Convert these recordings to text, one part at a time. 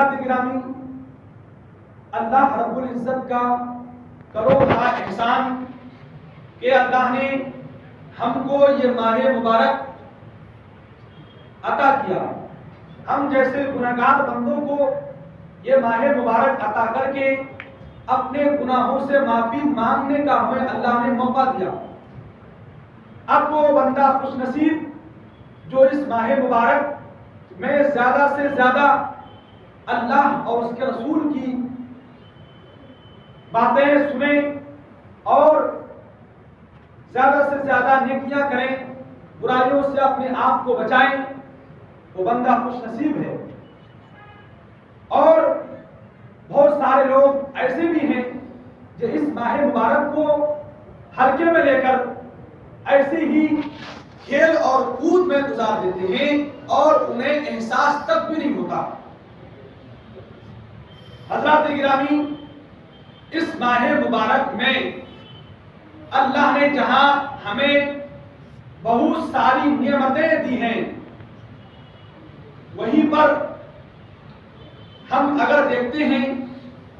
حضرات گرامی، اللہ رب العزت کا کروڑ احسان کہ اللہ نے ہم کو یہ ماہ مبارک عطا کیا. ہم جیسے گناہگار بندوں کو یہ ماہ مبارک عطا کر کے اپنے گناہوں سے معافی مانگنے کا ہمیں اللہ نے موقع دیا. اب وہ بندہ خوش نصیب جو اس ماہ مبارک میں زیادہ سے زیادہ اللہ اور اس کے رسول کی باتیں سنیں اور زیادہ سے زیادہ نیکیاں کریں، برائیوں سے اپنے آپ کو بچائیں، وہ بندہ خوش نصیب ہے. اور بہت سارے لوگ ایسے بھی ہیں جو اس ماہ مبارک کو ہلکے میں لے کر ایسے ہی کھیل اور کود میں گزار دیتے ہیں اور انہیں احساس تک بھی نہیں ہوتا. حضرات گرامی، اس ماہ مبارک میں اللہ نے جہاں ہمیں بہت ساری نعمتیں دی ہیں، وہیں پر ہم اگر دیکھتے ہیں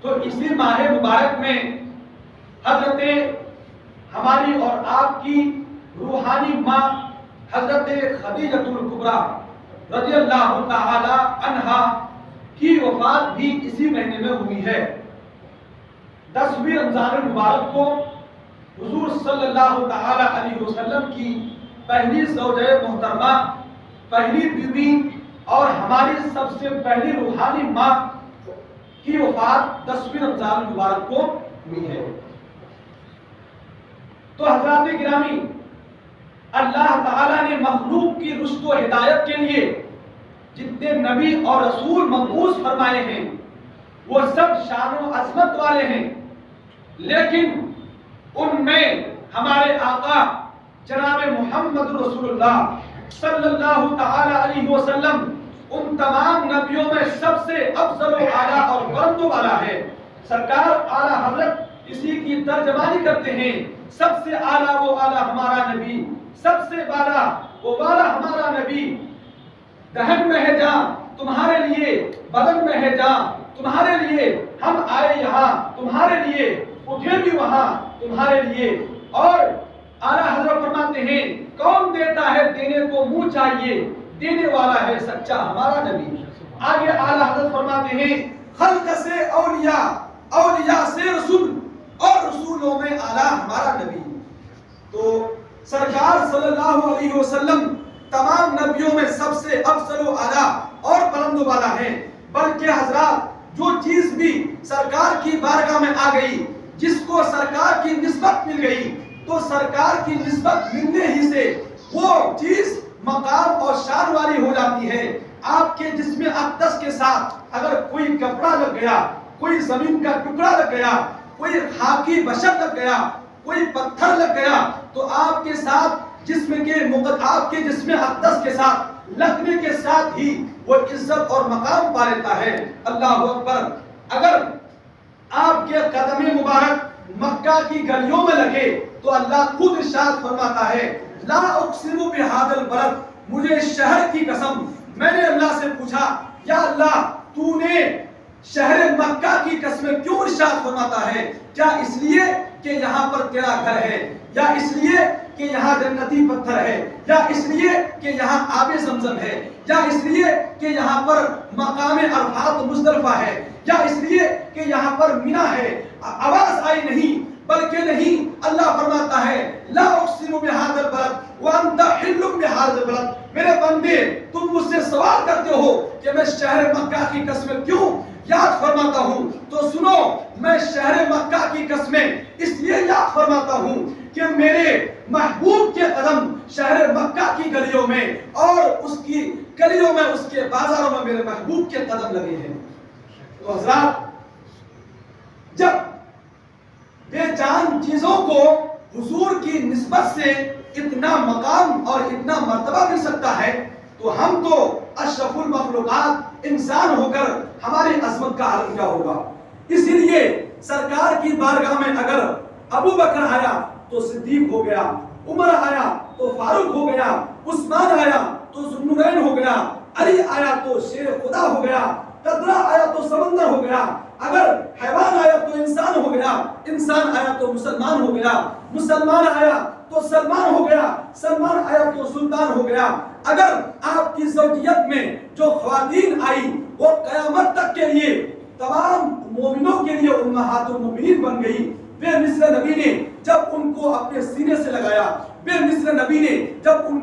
تو اسی ماہ مبارک میں حضرت ہماری اور آپ کی روحانی ماں حضرت خدیجۃ الکبریٰ رضی اللہ تعالی عنہا کی وفات بھی اسی مہینے میں ہوئی ہے. 10ویں رمضان المبارک کو حضور صلی اللہ تعالی علیہ وسلم کی پہلی زوجہ محترمہ، پہلی بیوی اور ہماری سب سے پہلی روحانی ماں کی وفات 10ویں رمضان المبارک کو ہوئی ہے. تو حضرات گرامی، اللہ تعالی نے مخلوق کی رشد و ہدایت کے لیے جتنے نبی اور رسول مبعوث فرمائے ہیں وہ سب شان و عظمت والے ہیں، لیکن ان میں ہمارے آقا جناب محمد رسول اللہ صلی اللہ تعالی علیہ وسلم ان تمام نبیوں میں سب سے افضل و اعلیٰ اور بلند والا ہے. سرکار اعلیٰ حضرت اسی کی ترجمانی کرتے ہیں، سب سے اعلیٰ وہ اعلیٰ ہمارا نبی، سب سے بالا وہ بالا ہمارا نبی. دہن میں ہے جاں تمہارے لیے، بدن میں ہے جاں تمہارے لیے، ہم آئے یہاں تمہارے لیے، اٹھے بھی وہاں تمہارے لیے. اور اعلیٰ حضرت فرماتے ہیں کون دیتا ہے دینے کو منہ چاہیے، دینے والا ہے سچا ہمارا نبی. آگے اعلیٰ حضرت فرماتے ہیں خلق سے اولیاء، اولیاء سے رسول اور رسولوں میں اعلیٰ ہمارا نبی. تو سرکار صلی اللہ علیہ وسلم تمام نبیوں میں سب سے افضل و اعلیٰ اور بلند والا ہے. بلکہ حضرات جو چیز بھی سرکار کی بارگاہ میں آ گئی، جس کو سرکار کی نسبت مل گئی، تو سرکار کی نسبت ملنے ہی سے وہ چیز مقام اور شان والی ہو جاتی ہے. آپ کے جسم اقدس کے ساتھ اگر کوئی کپڑا لگ گیا، کوئی زمین کا ٹکڑا لگ گیا، کوئی خاکی بشر لگ گیا، کوئی پتھر لگ گیا، تو آپ کے ساتھ آپ کے جسم اقدس کے ساتھ لگنے کے ساتھ ہی وہ عزت اور مقام پا لیتا ہے. اللہ اکبر. اگر آپ کے قدم مبارک مکہ کی گلیوں میں لگے تو اللہ خود ارشاد فرماتا ہے لا اقسم بہذا البلد، مجھے شہر کی قسم. میں نے اللہ سے پوچھا یا اللہ تو نے شہر مکہ کی قسم کیوں ارشاد فرماتا ہے؟ کیا اس لیے کہ یہاں پر تیرا گھر ہے، یا اس لیے کہ یہاں جنتی پتھر ہے، یا اس لیے کہ یہاں آب زمزم ہے، یا اس لیے کہ یہاں پر مقام عرفات مزدلفہ ہے، یا اس لیے کہ یہاں پر مینا ہے؟ آواز آئی نہیں، بلکہ نہیں، اللہ فرماتا ہے لا اقسم بہذا البلد وانت حل بہذا البلد. میرے بندے تم مجھ سے سوال کرتے ہو کہ میں شہر مکہ کی قسمیں کیوں یاد فرماتا ہوں، تو سنو، میں شہر مکہ کی قسمیں اس لیے یاد فرماتا ہوں کہ میرے محبوب کے قدم شہر مکہ کی گلیوں میں اور اس کی گلیوں میں، اس کے بازاروں میں میرے محبوب کے قدم لگے ہیں. تو حضرات، جب بے جان چیزوں کو حضور کی نسبت سے اتنا مقام اور اتنا مرتبہ مل سکتا ہے، تو ہم تو اشرف المخلوقات انسان ہو کر ہماری عظمت کا عالم کیا ہوگا. اسی لیے سرکار کی بارگاہ میں اگر ابو بکر آیا تو صدیق ہو گیا، عمر آیا تو فاروق ہو گیا، عثمان آیا تو ذوالنورین ہو گیا، علی آیا تو شیر خدا ہو گیا، قدرہ آیا تو سلمان آیا تو سلمان ہو گیا، سلمان آیا تو سلطان ہو گیا۔ اگر آپ کی زوجیت میں جو خواتین آئی وہ قیامت تک کے لیے تمام مومنوں کے لیے امہات المومنین بن گئی۔ بے مثل نبی نے جب ان کو اپنے سینے سے لگایا، بے مثل نبی نے جب ان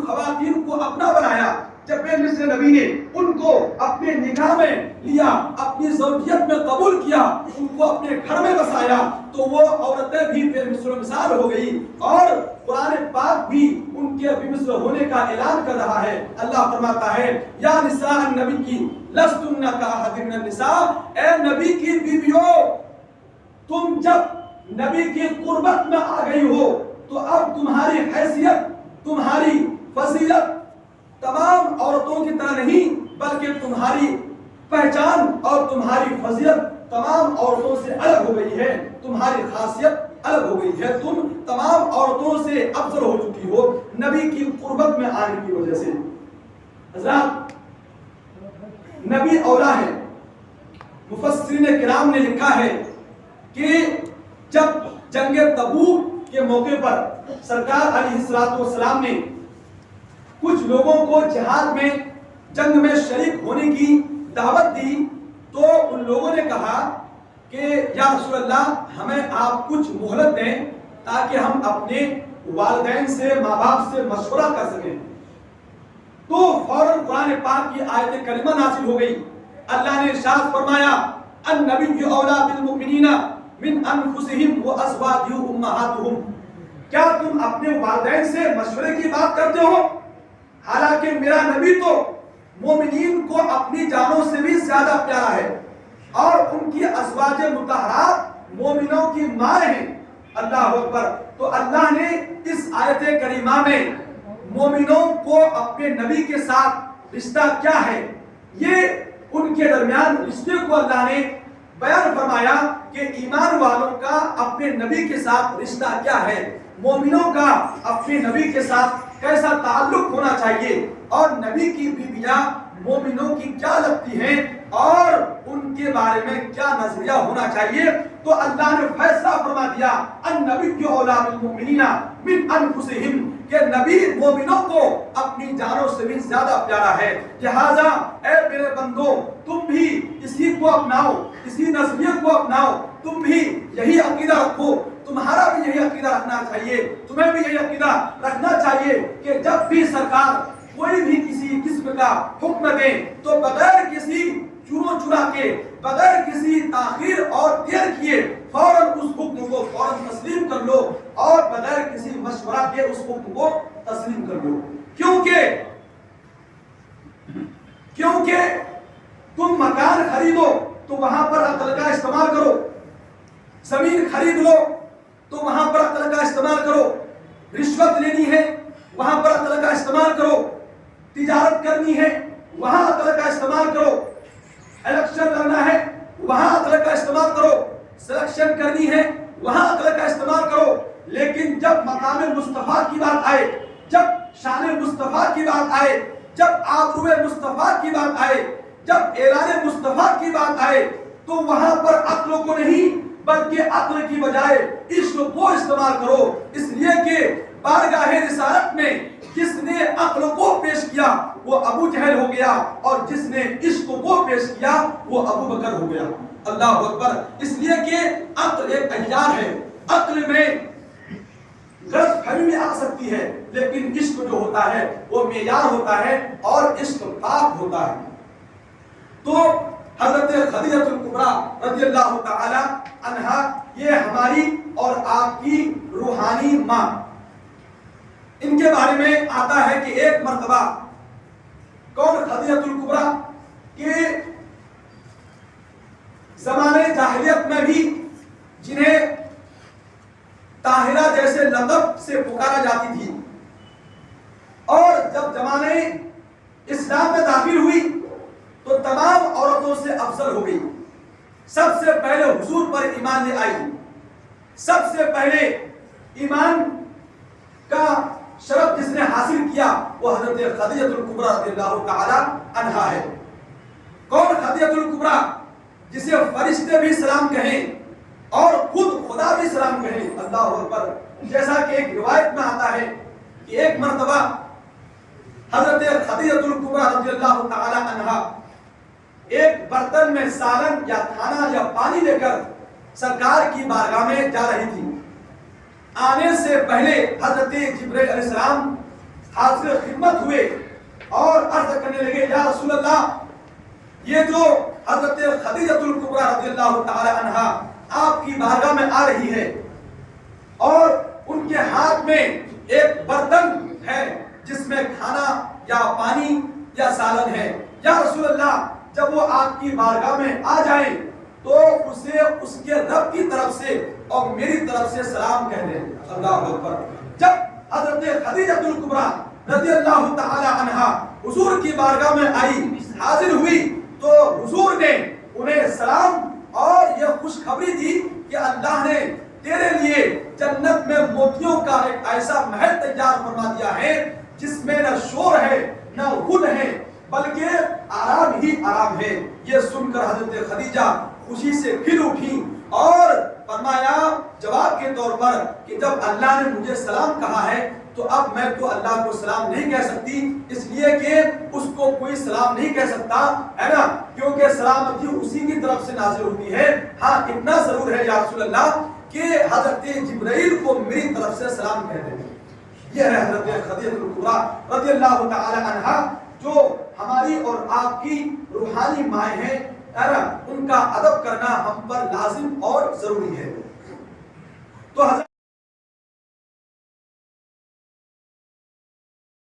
خواتین کو اپنا بنایا، جب بے مثل نبی نے ان کو اپنے نکاح میں لیا، اپنی زوجیت میں قبول کیا، ان کو اپنے گھر میں بسایا، تو وہ عورتیں بھی بے مثل و مثال ہو گئی۔ اور قرآن پاک بھی ان کے بے مثل ہونے کا اعلان کر رہا ہے۔ اللہ فرماتا ہے یا نساء النبی کی لستن کاحد من النساء، اے نبی کی بیویوں تم جب نبی کی قربت میں آ گئی ہو تو اب تمہاری حیثیت، تمہاری فضیلت تمام عورتوں کی طرح نہیں، بلکہ تمہاری پہچان اور تمہاری فضیلت تمام عورتوں سے الگ ہو گئی ہے، تمہاری خاصیت الگ ہو گئی ہے، تم تمام عورتوں سے افضل ہو چکی ہو نبی کی قربت میں آنے کی وجہ سے۔ حضرات نبی اولا ہے۔ مفسرین کرام نے لکھا ہے کہ جب جنگ تبوک کے موقع پر سرکار علیہ السلام نے کچھ لوگوں کو جہاد میں، جنگ میں شریک ہونے کی دعوت دی تو ان لوگوں نے کہا کہ یا رسول اللہ ہمیں آپ کچھ مہلت دیں تاکہ ہم اپنے والدین سے، ماں باپ سے مشورہ کر سکیں۔ تو فوراً قرآن پاک کی آیت کریمہ نازل ہو گئی۔ اللہ نے ارشاد فرمایا النبی اولا بالمؤمنین من انفسہم وازواجہ امہاتہم، کیا تم اپنے والدین سے مشورے کی بات کرتے ہو؟ حالانکہ میرا نبی تو مومنین کو اپنی جانوں سے بھی زیادہ پیارا ہے اور ان کی ازواج مطہرات مومنوں کی ماں ہیں۔ اللہ اکبر۔ تو اللہ نے اس آیت کریمہ میں مومنوں کو اپنے نبی کے ساتھ رشتہ کیا ہے، یہ ان کے درمیان رشتے کو اللہ نے بیان فرمایا کہ ایمان والوں کا اپنے نبی کے ساتھ رشتہ کیا ہے، مومنوں کا اپنے نبی کے ساتھ کیسا تعلق ہونا چاہیے، اور نبی کی بیویاں مومنوں کی کیا لگتی ہیں اور ان کے بارے میں کیا نظریہ ہونا چاہیے۔ تو اللہ نے فیصلہ فرما دیا النبی اولا بالمؤمنین من انفسہم، کہ نبی مومنوں کو اپنی جانوں سے بھی زیادہ پیارا ہے۔ لہذا اے میرے بندو تم بھی اسی کو اپناؤ، اسی نظریے کو اپناؤ، تم بھی یہی عقیدہ رکھو، تمہارا بھی یہی عقیدہ رکھنا چاہیے، تمہیں بھی یہی عقیدہ رکھنا چاہیے کہ جب بھی سرکار کوئی بھی کسی قسم کا حکم دے تو بغیر کسی چنو چرا کے، بغیر کسی تاخیر اور دیر کیے فوراً اس حکم کو فوراً تسلیم کر لو، اور بغیر کسی مشورہ کے اس حکم کو تسلیم کر لو۔ کیونکہ تم مکان خریدو تو وہاں پر عقل کا استعمال کرو، زمین خرید لو تو وہاں پر عقل کا استعمال کرو، رشوت لینی ہے وہاں پر عقل کا استعمال کرو، تجارت کرنی ہے وہاں عقل کا استعمال کرو، الیکشن لڑنا ہے وہاں عقل کا استعمال کرو، سلیکشن کرنی ہے وہاں عقل کا استعمال کرو۔ لیکن جب مقام مصطفیٰ کی بات آئے، جب شان مصطفیٰ کی بات آئے، جب آبرو مصطفیٰ کی بات آئے، جب اعلان مصطفیٰ کی بات آئے تو وہاں پر عقل کو نہیں بلکہ عقل کی بجائے عشق کو استعمال کرو، اس لیے کہ بارگاہ رسالت میں جس نے عقل کو پیش کیا وہ ابو جہل ہو گیا، اور جس نے عشق کو پیش کیا وہ ابو بکر ہو گیا۔ اللہ اکبر۔ اس لیے کہ عقل ایک معیار ہے، عقل میں غلط فہمی بھی آ سکتی ہے، لیکن عشق جو ہوتا ہے وہ معیار ہوتا ہے اور عشق پاک ہوتا ہے۔ تو حضرت خدیجہ الکبریٰ رضی اللہ تعالی عنہا یہ ہماری اور آپ کی روحانی ماں، ان کے بارے میں آتا ہے کہ ایک مرتبہ کون خدیجہ الکبریٰ کہ زمانے جاہلیت میں بھی جنہیں طاہرہ جیسے لقب سے پکارا جاتی تھی، اور جب زمانے اسلام میں داخل ہوئی تو تمام عورتوں سے افضل ہو گئی، سب سے پہلے حضور پر ایمان لے آئی، سب سے پہلے ایمان کا شرف جس نے حاصل کیا وہ حضرت خدیجہ الکبریٰ رضی اللہ تعالی عنہا ہے۔ کون خدیجہ الکبریٰ؟ جسے فرشتے بھی سلام کہیں اور خود خدا بھی سلام کہیں. اللہ اکبر. جیسا کہ ایک روایت میں آتا ہے کہ ایک مرتبہ حضرت خدیجہ الکبریٰ رضی اللہ تعالی عنہا ایک برتن میں سالن یا کھانا یا پانی لے کر سرکار کی بارگاہ میں جا رہی تھی. آنے سے پہلے حضرت جبرائیل علیہ السلام حاضر خدمت ہوئے اور عرض کرنے لگے یا رسول اللہ یہ جو حضرت خدیجہ الکبریٰ رضی اللہ تعالی عنہا آپ کی بارگاہ میں آ رہی ہے اور ان کے ہاتھ میں ایک برتن ہے جس میں کھانا یا پانی یا سالن ہے. یا رسول اللہ جب وہ آپ کی بارگاہ میں آ جائیں تو اسے اس کے رب کی طرف سے اور میری طرف سے سلام کہہ دیں. اللہ اکبر. جب حضرت خدیجہ الکبریٰ رضی اللہ تعالی عنہا حضور کی بارگاہ میں آئی حاضر ہوئی تو حضور نے انہیں سلام اور یہ خوشخبری دی کہ اللہ نے تیرے لیے جنت میں موتیوں کا ایک ایسا محل تیار فرما دیا ہے جس میں نہ شور ہے نہ غل ہے بلکہ آرام ہی آرام ہے. یہ سن کر حضرت خدیجہ خوشی سے پھر اٹھی اور فرمایا جواب کے طور پر کہ جب اللہ نے مجھے سلام کہا ہے تو اب میں تو اللہ کو سلام نہیں کہہ سکتی اس لیے کہ اس کو کوئی سلام نہیں کہہ سکتا ہے نا کیونکہ سلامتی اسی کی طرف سے نازل ہوتی ہے. ہاں اتنا ضرور ہے یا رسول اللہ کہ حضرت جبرائیل کو میری طرف سے سلام کہہ دیں. یہ ہے حضرت خدیجہ الکبریٰ رضی اللہ تعالی عنہا جو ہماری اور آپ کی روحانی مائیں ہیں ان کا ادب کرنا ہم پر لازم اور ضروری ہے. تو حضرت